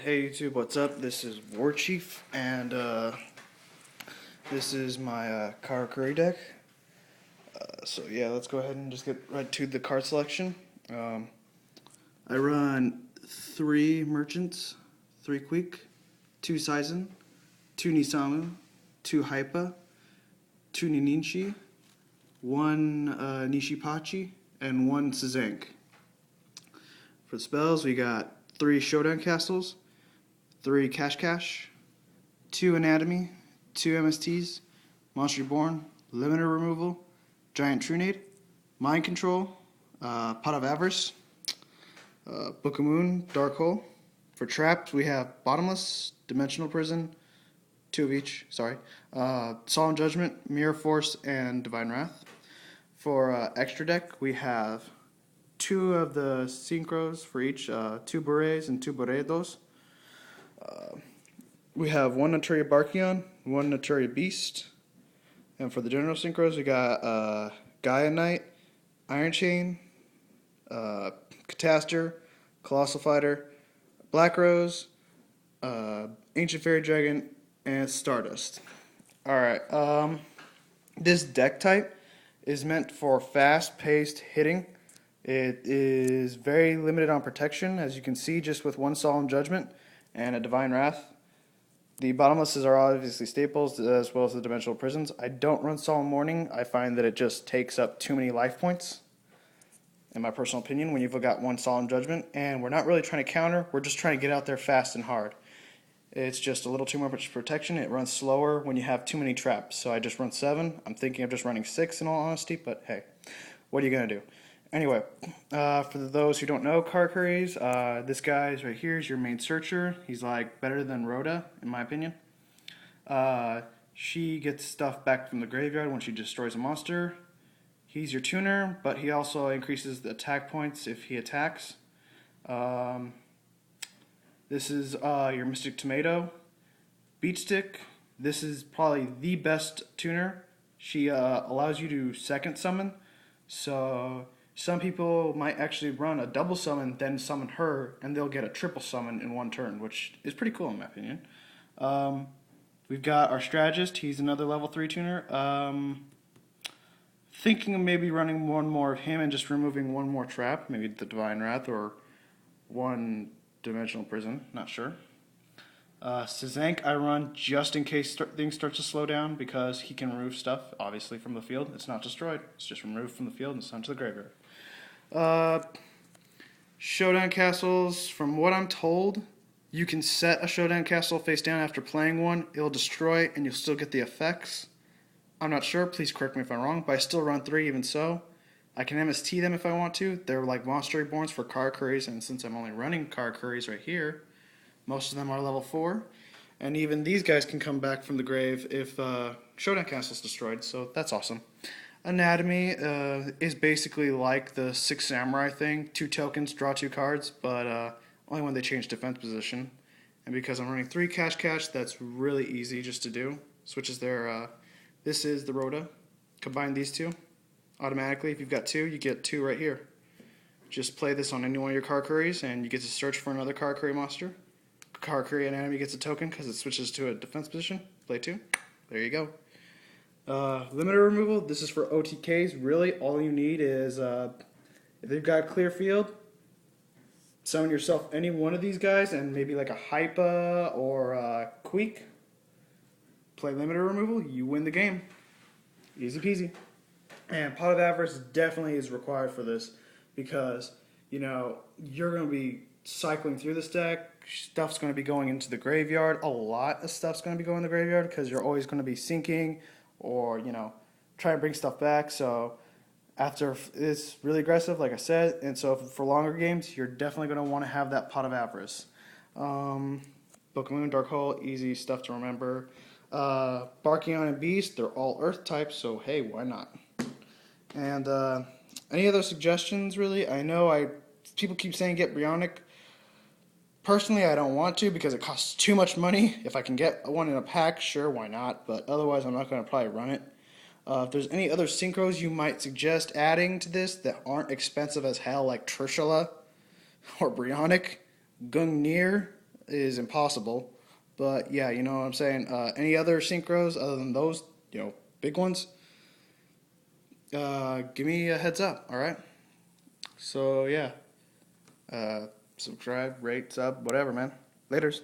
Hey YouTube, what's up? This is War Chief, and this is my Karakuri deck. So yeah, let's go ahead and just get right to the card selection. I run 3 Merchants, 3 Queek, 2 Saizen, 2 Nisamu, 2 Hypa, 2 Nininshi, 1 Nishipachi, and 1 Sazank. For the spells, we got 3 Showdown Castles, 3 Cash, 2 Anatomy, 2 MSTs, Monster Reborn, Limiter Removal, Giant Trunade, Mind Control, Pot of Avarice, Book of Moon, Dark Hole. For traps, we have Bottomless, Dimensional Prison, 2 of each, Solemn Judgment, Mirror Force, and Divine Wrath. For extra deck, we have 2 of the synchros for each, 2 Berets and 2 Boredos. We have 1 Naturia Barkion, 1 Naturia Beast. And for the general synchros, we got Gaia Knight, Iron Chain, Cataster, Colossal Fighter, Black Rose, Ancient Fairy Dragon, and Stardust. Alright, this deck type is meant for fast-paced hitting. It is very limited on protection, as you can see, just with 1 Solemn Judgment and a Divine Wrath. The bottomlesses are obviously staples, as well as the Dimensional Prisons. I don't run Solemn Warning. I find that it just takes up too many life points, in my personal opinion, when you've got 1 Solemn Judgment. And we're not really trying to counter, we're just trying to get out there fast and hard. It's just a little too much protection. It runs slower when you have too many traps. So I just run 7. I'm thinking of just running 6 in all honesty, but hey, what are you going to do? Anyway, for those who don't know Karakuris, this guy's right here is your main searcher. He's like better than Rhoda, in my opinion. She gets stuff back from the graveyard when she destroys a monster. He's your tuner, but he also increases the attack points if he attacks. This is your Mystic Tomato. Beatstick, this is probably the best tuner. She allows you to second summon, so some people might actually run a double summon, then summon her, and they'll get a triple summon in 1 turn, which is pretty cool in my opinion. We've got our Strategist. He's another level 3 tuner. Thinking of maybe running 1 more of him and just removing 1 more trap, maybe the Divine Wrath or 1 Dimensional Prison, not sure. Sazank I run just in case things start to slow down, because he can remove stuff, obviously, from the field. It's not destroyed. It's just removed from the field and sent to the graveyard. Showdown Castles, from what I'm told, you can set a Showdown Castle face down after playing 1. It'll destroy, and you'll still get the effects. I'm not sure. Please correct me if I'm wrong, but I still run 3 even so. I can MST them if I want to. They're like Monster Reborns for Karakuris, and since I'm only running Karakuris right here, most of them are level 4. And even these guys can come back from the grave if Showdown Castle's destroyed, so that's awesome. Anatomy is basically like the 6 Samurai thing. 2 tokens, draw 2 cards, but only when they change defense position. And because I'm running 3 Cash, that's really easy just to do. Switches their, this is the Rhoda. Combine these 2. Automatically, if you've got 2, you get 2 right here. Just play this on any one of your Karakuris, and you get to search for another Karakuri monster. Karakuri Anatomy gets a token because it switches to a defense position. Play 2. There you go. Limiter removal. This is for OTKs. Really, all you need is, if they've got a clear field, summon yourself any one of these guys, and maybe like a Hypa or a Queek. Play limiter removal. You win the game. Easy peasy. And Pot of Avarice definitely is required for this, because, you know, you're going to be cycling through this deck. Stuff's going to be going into the graveyard. A lot of stuff's going to be going in the graveyard, because you're always going to be sinking or, you know, trying to bring stuff back. So after it's really aggressive, like I said, and so for longer games, you're definitely going to want to have that Pot of Avarice. Book of Moon, Dark Hole, easy stuff to remember. Barkion and Beast, they're all Earth types, so hey, why not? And any other suggestions, really? I know people keep saying get Brionic. Personally, I don't want to, because it costs too much money. If I can get one in a pack, sure, why not? But otherwise, I'm not going to probably run it. If there's any other synchros you might suggest adding to this that aren't expensive as hell, like Trishula or Brionic, Gungnir, is impossible. But yeah, you know what I'm saying. Any other synchros other than those, big ones? Give me a heads up. All right. So yeah, subscribe, rate, sub, whatever, man. Laters.